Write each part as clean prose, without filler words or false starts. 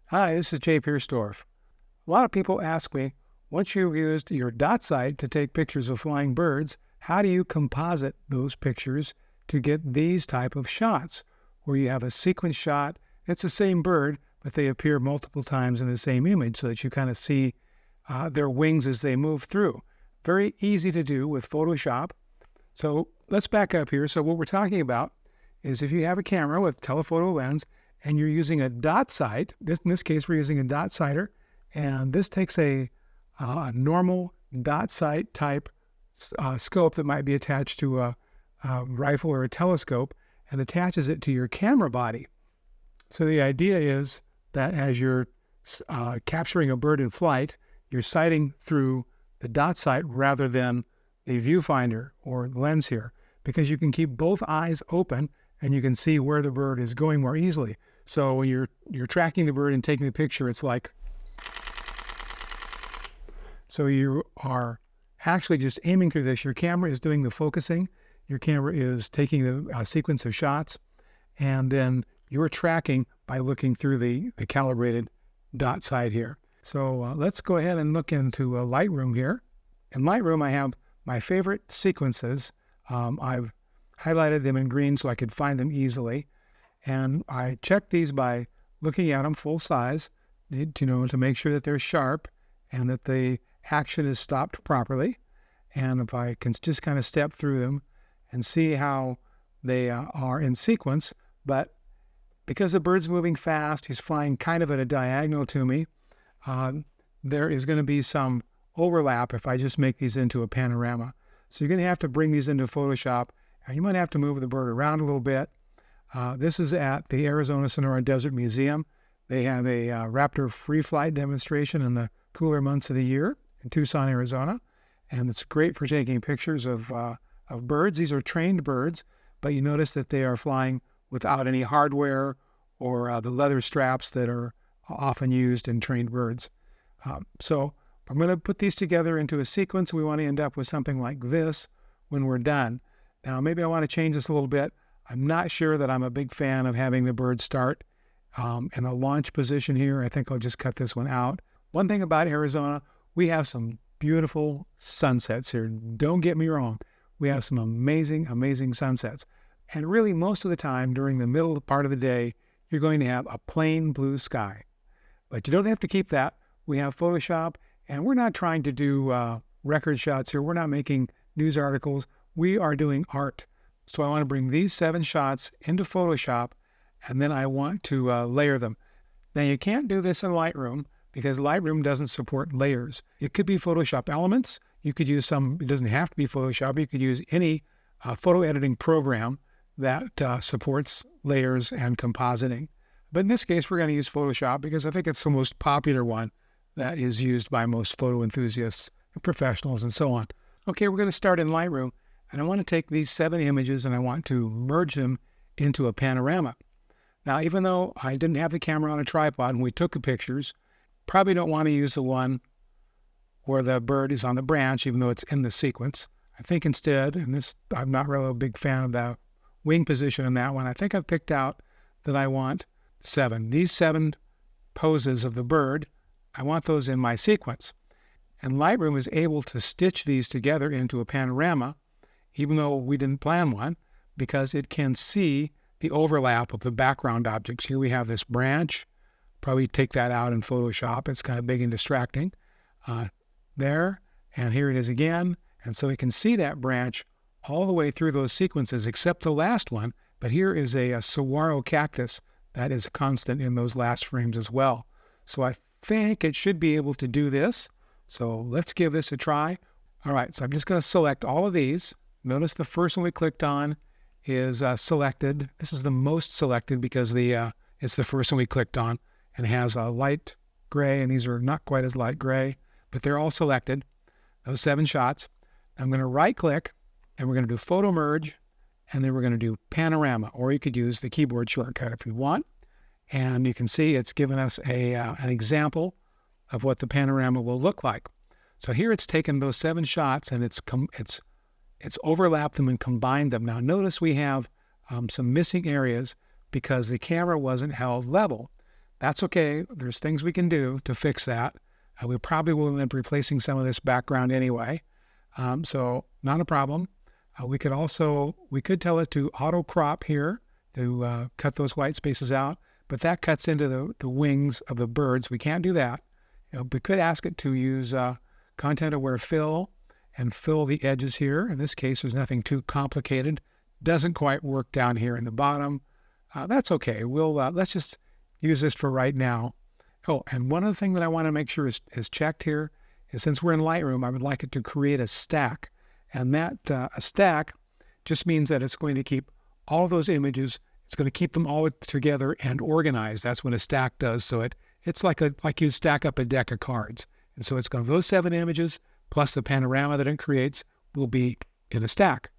Hi, this is Jay Piersdorf. A lot of people ask me, once you've used your dot sight to take pictures of flying birds, how do you composite those pictures to get these type of shots where you have a sequence shot, it's the same bird, but they appear multiple times in the same image so that you kind of see their wings as they move through. Very easy to do with Photoshop. So let's back up here. So what we're talking about is if you have a camera with telephoto lens and you're using a dot sight, in this case we're using a dot sighter, and this takes a normal dot sight type scope that might be attached to a rifle or a telescope and attaches it to your camera body. So the idea is that as you're capturing a bird in flight, you're sighting through the dot sight rather than the viewfinder or lens here, because you can keep both eyes open and you can see where the bird is going more easily. So when you're tracking the bird and taking the picture, it's like, so you are actually just aiming through this. Your camera is doing the focusing. Your camera is taking the sequence of shots, and then you're tracking by looking through the calibrated dot sight here. So let's go ahead and look into Lightroom here. In Lightroom, I have my favorite sequences. I've highlighted them in green so I could find them easily. And I check these by looking at them full size, to make sure that they're sharp and that the action is stopped properly. And if I can just kind of step through them and see how they are in sequence, but because the bird's moving fast, he's flying kind of at a diagonal to me, there is going to be some overlap if I just make these into a panorama. So you're going to have to bring these into Photoshop, and you might have to move the bird around a little bit. This is at the Arizona Sonora Desert Museum. They have a raptor free flight demonstration in the cooler months of the year in Tucson, Arizona, and it's great for taking pictures of birds. These are trained birds, but you notice that they are flying without any hardware or the leather straps that are often used in trained birds. So I'm going to put these together into a sequence. We want to end up with something like this when we're done. Now, maybe I want to change this a little bit. I'm not sure that I'm a big fan of having the bird start in a launch position here. I think I'll just cut this one out. One thing about Arizona, we have some beautiful sunsets here. Don't get me wrong. We have some amazing, amazing sunsets. And really, most of the time during the middle part of the day, you're going to have a plain blue sky. But you don't have to keep that. We have Photoshop, and we're not trying to do record shots here. We're not making news articles. We are doing art. So I want to bring these 7 shots into Photoshop, and then I want to layer them. Now, you can't do this in Lightroom because Lightroom doesn't support layers. It could be Photoshop elements. You could use some, it doesn't have to be Photoshop. You could use any photo editing program that supports layers and compositing. But in this case, we're going to use Photoshop because I think it's the most popular one that is used by most photo enthusiasts, professionals, and so on. Okay, we're going to start in Lightroom, and I want to take these 7 images and I want to merge them into a panorama. Now, even though I didn't have the camera on a tripod when we took the pictures, probably don't want to use the one where the bird is on the branch, even though it's in the sequence. I think instead, and this, I'm not really a big fan of the wing position in that one. I think I've picked out that I want 7. These 7 poses of the bird, I want those in my sequence. And Lightroom is able to stitch these together into a panorama, even though we didn't plan one, because it can see the overlap of the background objects. Here we have this branch. Probably take that out in Photoshop. It's kind of big and distracting. There, and here it is again. And so we can see that branch all the way through those sequences except the last one. But here is a saguaro cactus that is constant in those last frames as well. So I think it should be able to do this. So let's give this a try. All right, so I'm just going to select all of these. Notice the first one we clicked on is selected. This is the most selected because it's the first one we clicked on and has a light gray, and these are not quite as light gray, but they're all selected, those 7 shots. I'm going to right click and we're going to do photo merge, and then we're going to do panorama, or you could use the keyboard shortcut if you want. And you can see it's given us an example of what the panorama will look like. So here it's taken those 7 shots and it's overlapped them and combined them. Now notice we have some missing areas because the camera wasn't held level. That's okay. There's things we can do to fix that. We probably will end up replacing some of this background anyway. So not a problem. We could tell it to auto crop here to cut those white spaces out, but that cuts into the wings of the birds. We can't do that. We could ask it to use content aware fill and fill the edges here. In this case, there's nothing too complicated. Doesn't quite work down here in the bottom. That's okay. Let's just use this for right now. Oh, and one other thing that I want to make sure is checked here is, since we're in Lightroom, I would like it to create a stack. And that a stack just means that it's going to keep all of those images. It's going to keep them all together and organized. That's what a stack does. So it's like you stack up a deck of cards. And so it's going to, those 7 images plus the panorama that it creates will be in a stack.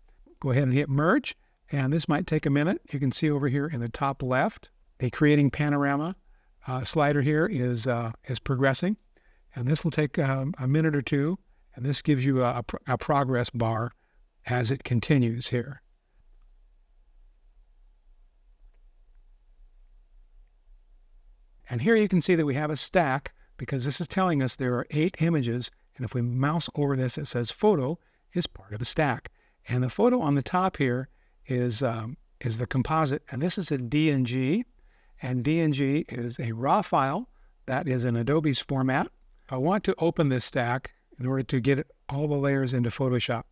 Go ahead and hit merge. And this might take a minute. You can see over here in the top left, the creating panorama slider here is progressing. And this will take a minute or two. And this gives you a progress bar as it continues here. And here you can see that we have a stack, because this is telling us there are 8 images. And if we mouse over this, it says photo is part of the stack. And the photo on the top here is the composite. And this is a DNG. And DNG is a raw file that is in Adobe's format. I want to open this stack in order to get all the layers into Photoshop.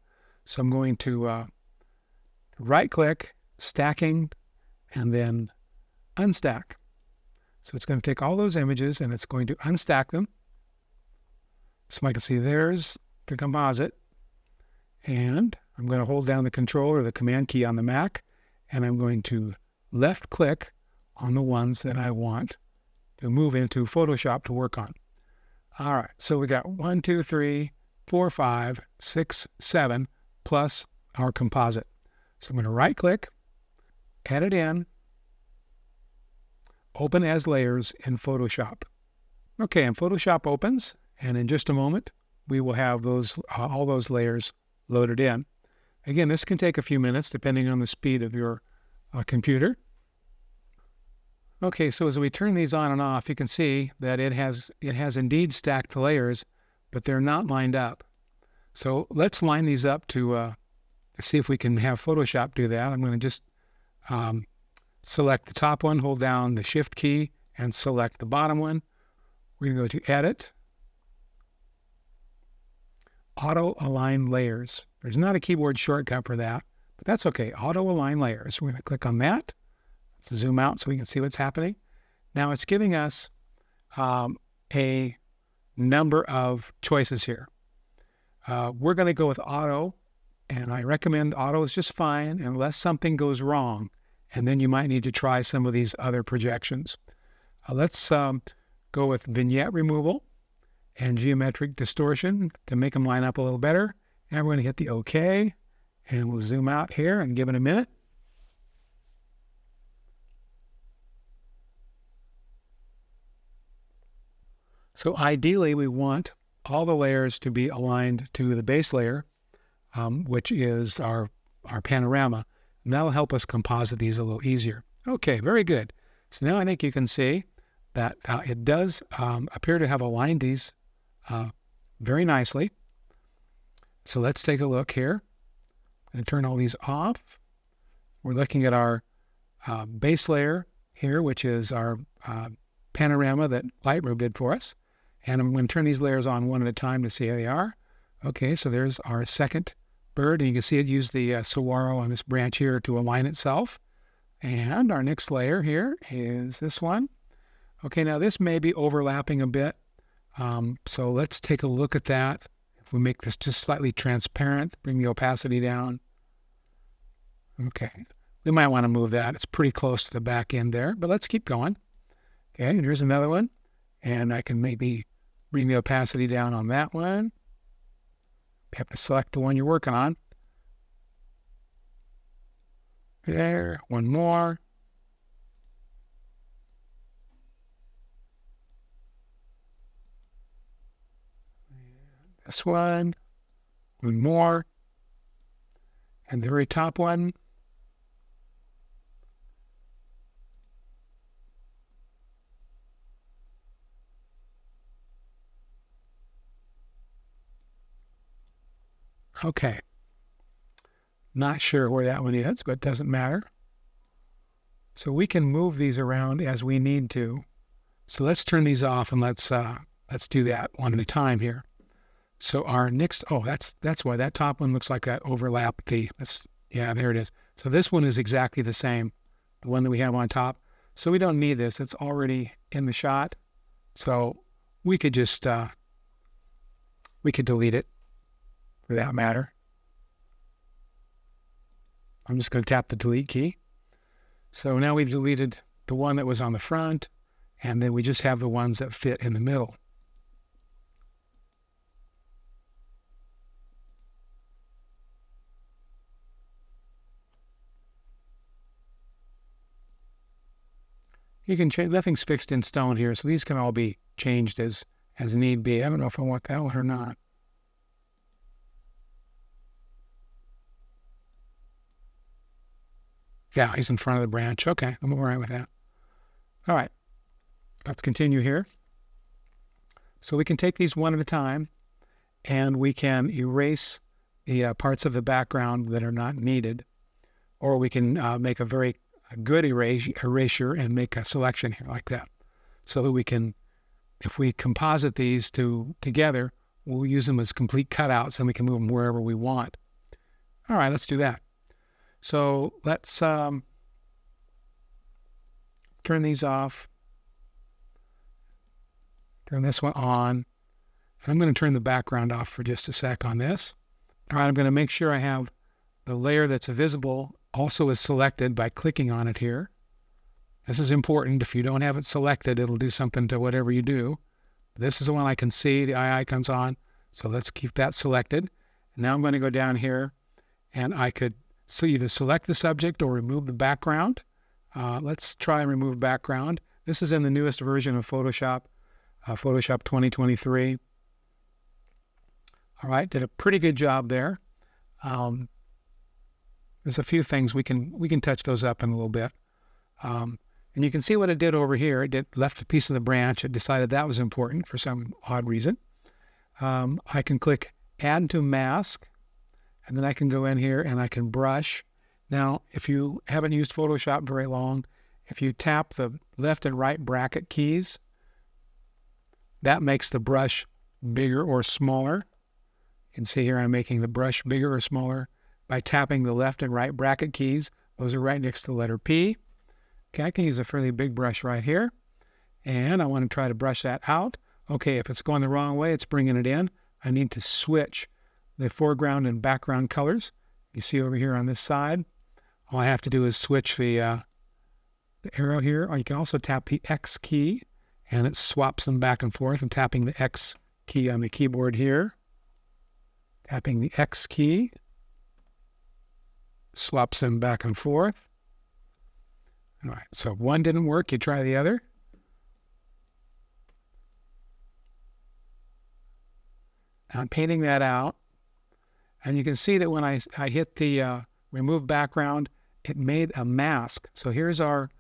So I'm going to right-click, stacking, and then unstack. So it's going to take all those images and it's going to unstack them. So I can see there's the composite. And I'm going to hold down the Control or the Command key on the Mac, and I'm going to left-click on the ones that I want to move into Photoshop to work on. All right, so we got 1, 2, 3, 4, 5, 6, 7, plus our composite. So I'm going to right-click, edit in, open as layers in Photoshop. Okay, and Photoshop opens, and in just a moment, we will have those all those layers loaded in. Again, this can take a few minutes depending on the speed of your computer. Okay, so as we turn these on and off, you can see that it has indeed stacked the layers, but they're not lined up. So let's line these up to see if we can have Photoshop do that. I'm going to just select the top one, hold down the Shift key, and select the bottom one. We're going to go to Edit, Auto Align Layers. There's not a keyboard shortcut for that, but that's okay. Auto Align Layers. We're going to click on that. Let's zoom out so we can see what's happening. Now it's giving us a number of choices here. We're going to go with auto, and I recommend auto is just fine unless something goes wrong, and then you might need to try some of these other projections. Let's go with vignette removal and geometric distortion to make them line up a little better. And we're going to hit the OK, and we'll zoom out here and give it a minute. So ideally, we want all the layers to be aligned to the base layer, which is our panorama. And that'll help us composite these a little easier. Okay, very good. So now I think you can see that it does appear to have aligned these very nicely. So let's take a look here. I'm going to turn all these off. We're looking at our base layer here, which is our panorama that Lightroom did for us. And I'm going to turn these layers on one at a time to see how they are. Okay, so there's our second bird, and you can see it use the saguaro on this branch here to align itself. And our next layer here is this one. Okay, now this may be overlapping a bit. So let's take a look at that. If we make this just slightly transparent, bring the opacity down. Okay, we might want to move that. It's pretty close to the back end there, but let's keep going. Okay, and here's another one. And I can maybe bring the opacity down on that one. You have to select the one you're working on. There, one more. This one more, and the very top one. Okay. Not sure where that one is, but it doesn't matter. So we can move these around as we need to. So let's turn these off and let's do that one at a time here. So our next, oh, that's why that top one looks like that overlap. Yeah, there it is. So this one is exactly the same, the one that we have on top. So we don't need this. It's already in the shot. So we could just, we could delete it for that matter. I'm just going to tap the delete key. So now we've deleted the one that was on the front, and then we just have the ones that fit in the middle. You can change, nothing's fixed in stone here, so these can all be changed as need be. I don't know if I want that one or not. Yeah, he's in front of the branch. Okay, I'm all right with that. All right, let's continue here. So we can take these one at a time, and we can erase the parts of the background that are not needed, or we can make a very good erasure and make a selection here like that, so that we can, if we composite these together, we'll use them as complete cutouts and we can move them wherever we want. All right, let's do that. So let's turn these off, turn this one on, and I'm going to turn the background off for just a sec on this. All right, I'm going to make sure I have the layer that's visible also is selected by clicking on it here. This is important. If you don't have it selected, it'll do something to whatever you do. This is the one I can see, the eye icon's on, so let's keep that selected. And now I'm going to go down here, and I could either select the subject or remove the background. Let's try and remove background. This is in the newest version of Photoshop, Photoshop 2023. All right, did a pretty good job there. There's a few things we can touch those up in a little bit. And you can see what it did over here. It left a piece of the branch. It decided that was important for some odd reason. I can click Add to Mask, and then I can go in here and I can brush. Now, if you haven't used Photoshop very long, if you tap the left and right bracket keys, that makes the brush bigger or smaller. You can see here I'm making the brush bigger or smaller by tapping the left and right bracket keys. Those are right next to the letter P. Okay, I can use a fairly big brush right here, and I want to try to brush that out. Okay, if it's going the wrong way, it's bringing it in. I need to switch the foreground and background colors. You see over here on this side, all I have to do is switch the arrow here, or you can also tap the X key, and it swaps them back and forth. I'm tapping the X key on the keyboard here, tapping the X key, swaps them back and forth. All right, so if one didn't work, you try the other. Now I'm painting that out, and you can see that when I hit the remove background, it made a mask. So here's our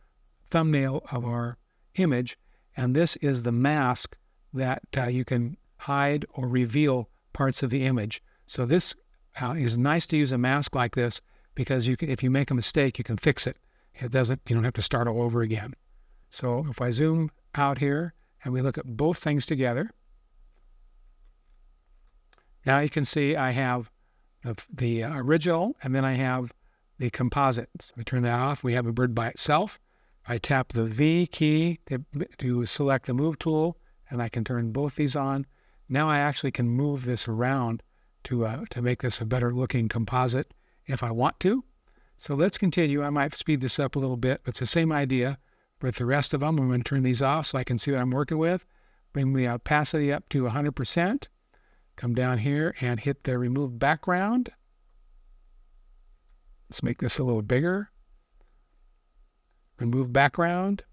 thumbnail of our image, and this is the mask that you can hide or reveal parts of the image. So this is nice to use a mask like this, because you can, if you make a mistake, you can fix it. You don't have to start all over again. So if I zoom out here and we look at both things together, now you can see I have the original, and then I have the composites. We turn that off. We have a bird by itself. I tap the V key to select the move tool, and I can turn both these on. Now I actually can move this around to make this a better looking composite if I want to. So let's continue. I might speed this up a little bit, but it's the same idea with the rest of them. I'm going to turn these off so I can see what I'm working with. Bring the opacity up to 100%. Come down here and hit the remove background. Let's make this a little bigger. Remove background.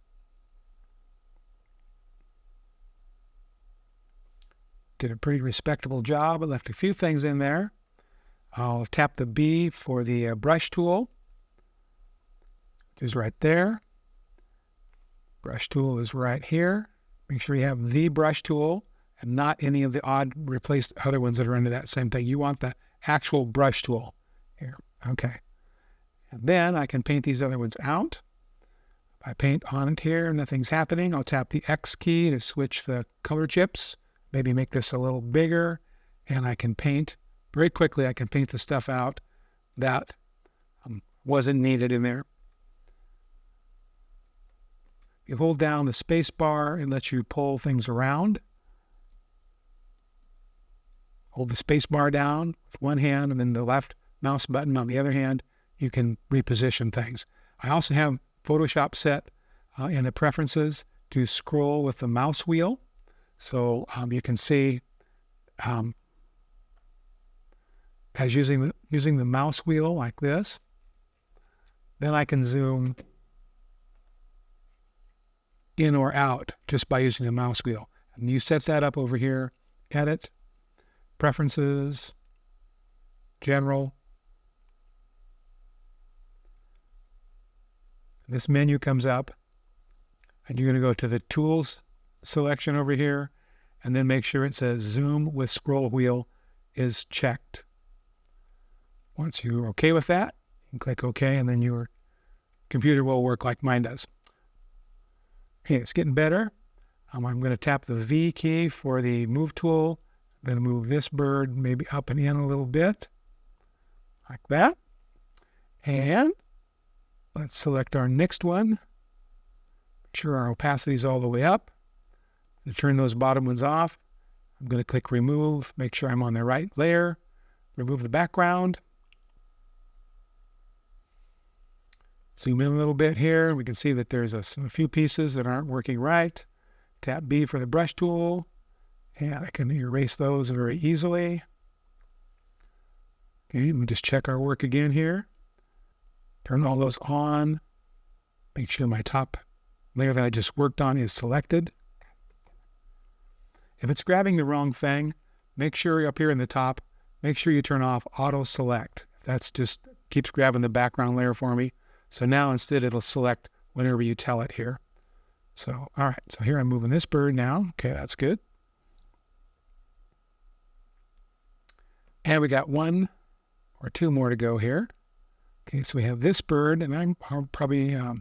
Did a pretty respectable job. I left a few things in there. I'll tap the B for the brush tool, which is right there. Brush tool is right here. Make sure you have the brush tool, and not any of the odd replaced other ones that are under that same thing. You want the actual brush tool here. Okay. And then I can paint these other ones out. If I paint on it here, nothing's happening. I'll tap the X key to switch the color chips, maybe make this a little bigger, and I can paint very quickly. I can paint the stuff out that wasn't needed in there. You hold down the space bar, it lets you pull things around. Hold the space bar down with one hand, and then the left mouse button on the other hand, you can reposition things. I also have Photoshop set in the preferences to scroll with the mouse wheel. So you can see as using the mouse wheel like this, then I can zoom in or out just by using the mouse wheel. And you set that up over here, Edit, Preferences, General. This menu comes up, and you're going to go to the Tools selection over here, and then make sure it says Zoom with Scroll Wheel is checked. Once you're okay with that, you can click OK, and then your computer will work like mine does. Okay, it's getting better. I'm going to tap the V key for the Move tool. I'm going to move this bird maybe up and in a little bit, like that. And let's select our next one. Make sure our opacity is all the way up. To turn those bottom ones off, I'm going to click Remove, make sure I'm on the right layer, remove the background. Zoom in a little bit here. We can see that there's a few pieces that aren't working right. Tap B for the brush tool, and I can erase those very easily. Okay, we'll just check our work again here. Turn all those on. Make sure my top layer that I just worked on is selected. If it's grabbing the wrong thing, make sure up here in the top, make sure you turn off Auto Select. That's just keeps grabbing the background layer for me. So now instead it'll select whenever you tell it here. So, all right, so here I'm moving this bird now. Okay, that's good. And we got one or two more to go here. Okay, so we have this bird, and I'm probably, okay,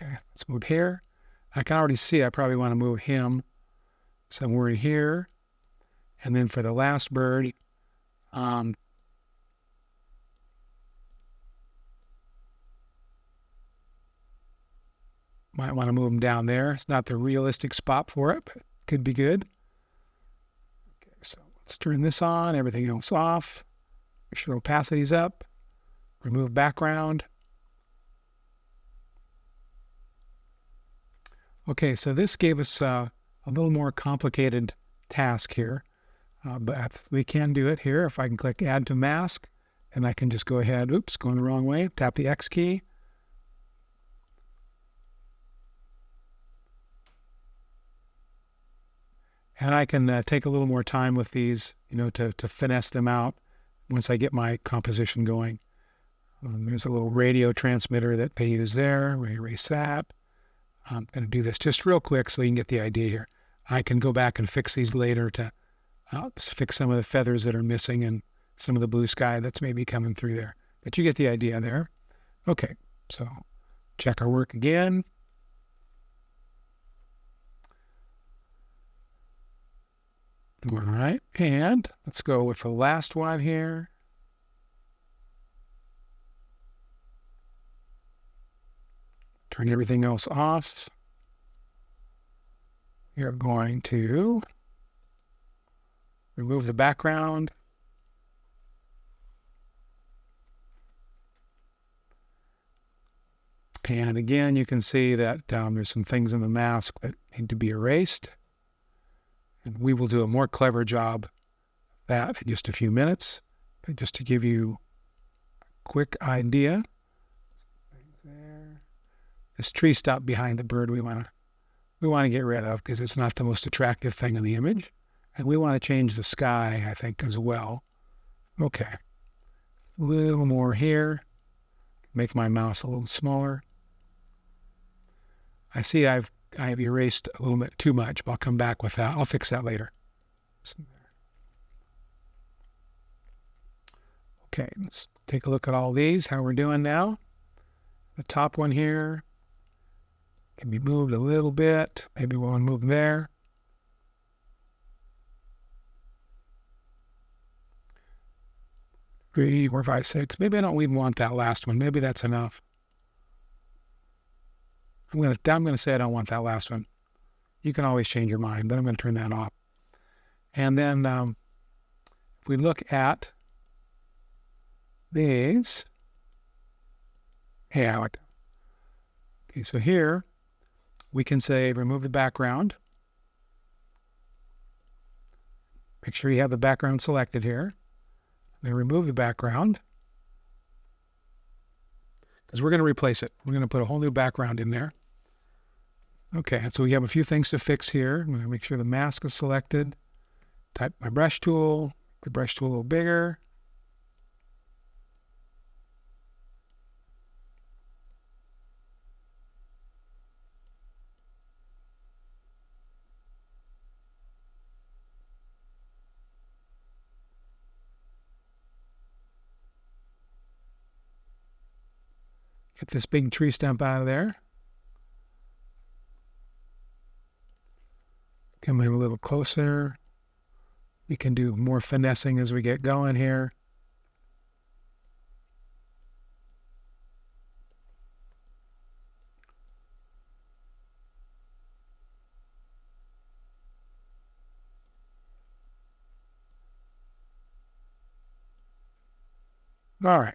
let's move here. I can already see I probably want to move him somewhere in here. And then for the last bird, might want to move him down there. It's not the realistic spot for it, but it could be good. Okay, so let's turn this on, everything else off. Make sure opacity's up. Remove background. Okay, so this gave us a little more complicated task here, but we can do it here. If I can click Add to Mask, and I can just go ahead, oops, going the wrong way, tap the X key. And I can take a little more time with these, to finesse them out once I get my composition going. There's a little radio transmitter that they use there. We erase that. I'm going to do this just real quick so you can get the idea here. I can go back and fix these later to fix some of the feathers that are missing and some of the blue sky that's maybe coming through there. But you get the idea there. Okay, so check our work again. All right, and let's go with the last one here. Turn everything else off. You're going to remove the background. And again, you can see that there's some things in the mask that need to be erased. And we will do a more clever job of that in just a few minutes. But just to give you a quick idea. There. This tree stop behind the bird we want to get rid of because it's not the most attractive thing in the image. And we want to change the sky, I think, as well. Okay. A little more here. Make my mouse a little smaller. I see I've erased a little bit too much, but I'll come back with that. I'll fix that later. Okay, let's take a look at all these, how we're doing now. The top one here can be moved a little bit. Maybe we'll move them there. 3, 4, 5, 6. Maybe I don't even want that last one. Maybe that's enough. I'm gonna say I don't want that last one. You can always change your mind, but I'm going to turn that off. And then if we look at these, hey, I like that. Okay, so here we can say remove the background. Make sure you have the background selected here. Then remove the background because we're going to replace it. We're going to put a whole new background in there. Okay, so we have a few things to fix here. I'm going to make sure the mask is selected. Type my brush tool, the brush tool a little bigger. Get this big tree stump out of there. Come in a little closer. We can do more finessing as we get going here. All right.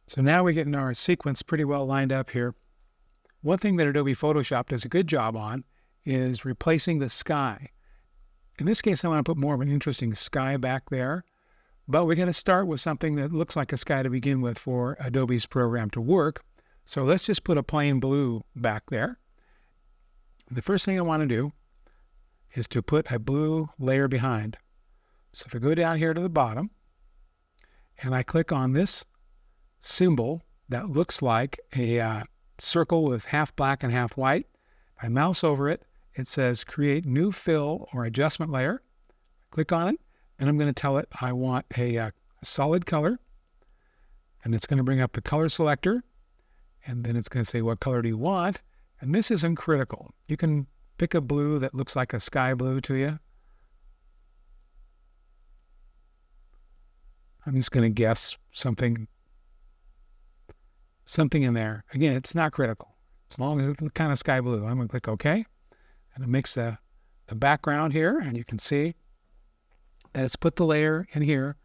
So now we're getting our sequence pretty well lined up here. One thing that Adobe Photoshop does a good job on is replacing the sky. In this case, I want to put more of an interesting sky back there, but we're going to start with something that looks like a sky to begin with for Adobe's program to work. So let's just put a plain blue back there. The first thing I want to do is to put a blue layer behind. So if I go down here to the bottom and I click on this symbol that looks like a circle with half black and half white, if I mouse over it, it says create new fill or adjustment layer. Click on it, and I'm going to tell it I want a solid color, and it's going to bring up the color selector, and then it's going to say what color do you want, and this isn't critical. You can pick a blue that looks like a sky blue to you. I'm just going to guess something in there. Again, it's not critical. As long as it's the kind of sky blue, I'm going to click OK. And it makes the background here, and you can see that it's put the layer in here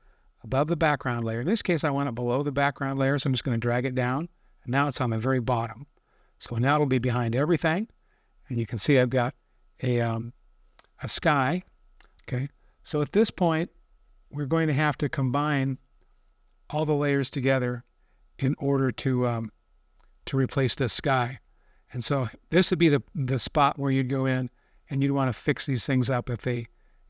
above the background layer. In this case, I want it below the background layer, so I'm just going to drag it down. And now it's on the very bottom. So now it'll be behind everything. And you can see I've got a sky. Okay. So at this point, we're going to have to combine all the layers together in order to replace this sky. And so this would be the spot where you'd go in and you'd want to fix these things up if they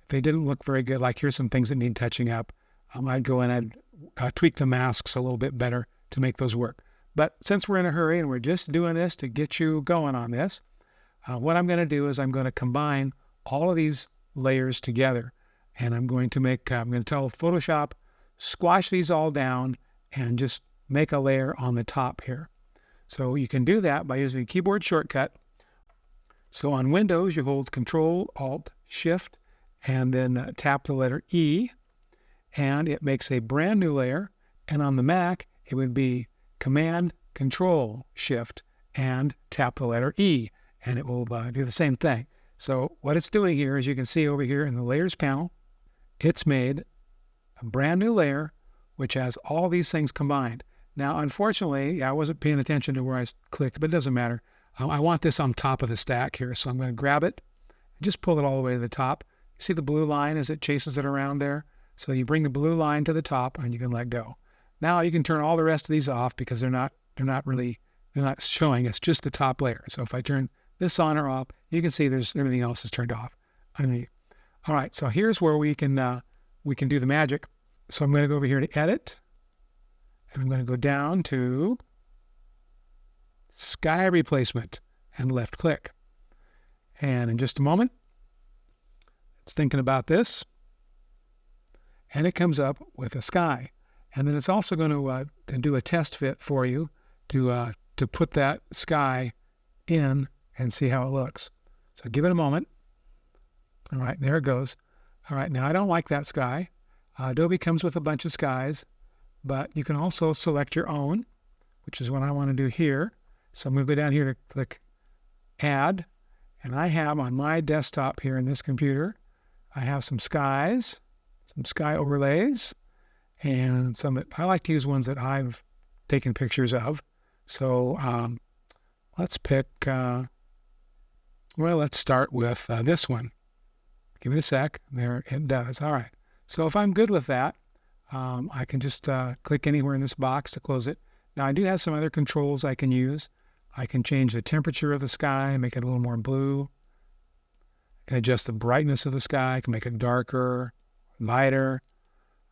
didn't look very good. Like here's some things that need touching up. I'd go in and I'd tweak the masks a little bit better to make those work. But since we're in a hurry and we're just doing this to get you going on this, what I'm going to do is I'm going to combine all of these layers together. And I'm going to tell Photoshop, squash these all down and just make a layer on the top here. So you can do that by using a keyboard shortcut. So on Windows, you hold Control, Alt, Shift, and then tap the letter E, and it makes a brand new layer. And on the Mac, it would be Command, Control, Shift, and tap the letter E, and it will do the same thing. So what it's doing here, as you can see over here in the Layers panel, it's made a brand new layer which has all these things combined. Now, unfortunately, I wasn't paying attention to where I clicked, but it doesn't matter. I want this on top of the stack here, so I'm going to grab it and just pull it all the way to the top. You see the blue line as it chases it around there? So you bring the blue line to the top and you can let go. Now you can turn all the rest of these off because they're not showing. It's just the top layer. So if I turn this on or off, you can see everything else is turned off underneath. All right, so here's where we can do the magic. So I'm going to go over here to Edit, and I'm going to go down to Sky Replacement and left click. And in just a moment, It's thinking about this, and it comes up with a sky. And then it's also going to do a test fit for you to put that sky in and see how it looks. So give it a moment. All right, there it goes. All right, now I don't like that sky. Adobe comes with a bunch of skies, but you can also select your own, which is what I want to do here. So I'm going to go down here to click Add, and I have on my desktop here in this computer, I have some skies, some sky overlays, and some that I like to use ones that I've taken pictures of. So let's pick, well, let's start with this one. Give it a sec. There it does. All right. So if I'm good with that, I can just click anywhere in this box to close it. Now I do have some other controls I can use. I can change the temperature of the sky, make it a little more blue. I can adjust the brightness of the sky. I can make it darker, lighter.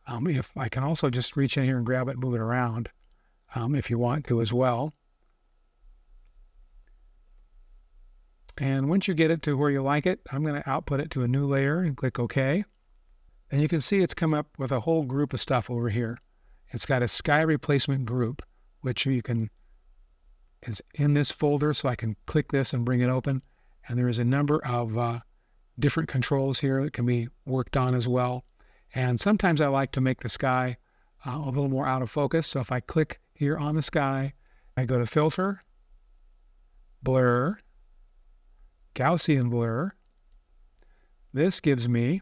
If I can also just reach in here and grab it and move it around if you want to as well. And once you get it to where you like it, I'm going to output it to a new layer and click OK. And you can see it's come up with a whole group of stuff over here. It's got a sky replacement group, which is in this folder, so I can click this and bring it open. And there is a number of different controls here that can be worked on as well. And sometimes I like to make the sky a little more out of focus. So if I click here on the sky, I go to Filter, Blur, Gaussian Blur. This gives me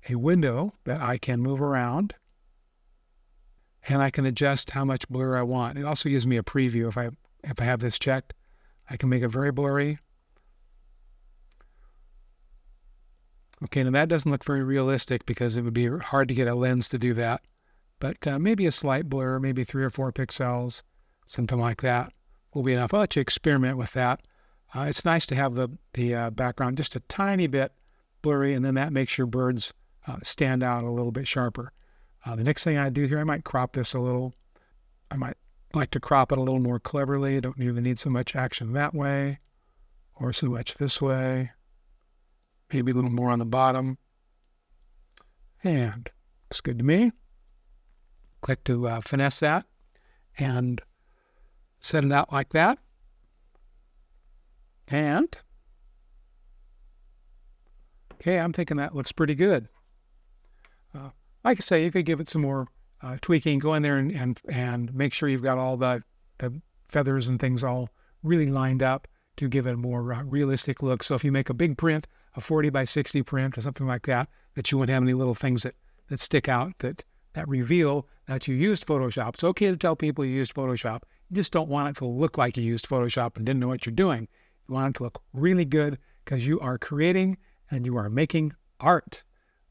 a window that I can move around, and I can adjust how much blur I want. It also gives me a preview. If I have this checked, I can make it very blurry. Okay, now that doesn't look very realistic because it would be hard to get a lens to do that. But maybe a slight blur, maybe 3 or 4 pixels, something like that will be enough. I'll let you experiment with that. It's nice to have the background just a tiny bit blurry, and then that makes your birds stand out a little bit sharper. The next thing I do here, I might crop this a little. I might like to crop it a little more cleverly. I don't even need so much action that way or so much this way. Maybe a little more on the bottom. And looks good to me. Click to finesse that and set it out like that. And, okay, I'm thinking that looks pretty good. Like I say, you could give it some more tweaking. Go in there and make sure you've got all the feathers and things all really lined up to give it a more realistic look. So if you make a big print, a 40 by 60 print or something like that, that you won't have any little things that stick out, that reveal that you used Photoshop. It's okay to tell people you used Photoshop. You just don't want it to look like you used Photoshop and didn't know what you're doing. You want it to look really good because you are creating and you are making art.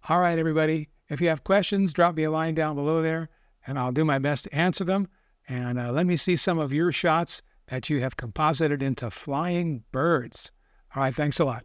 All right, everybody. If you have questions, drop me a line down below there, and I'll do my best to answer them. And let me see some of your shots that you have composited into flying birds. All right, thanks a lot.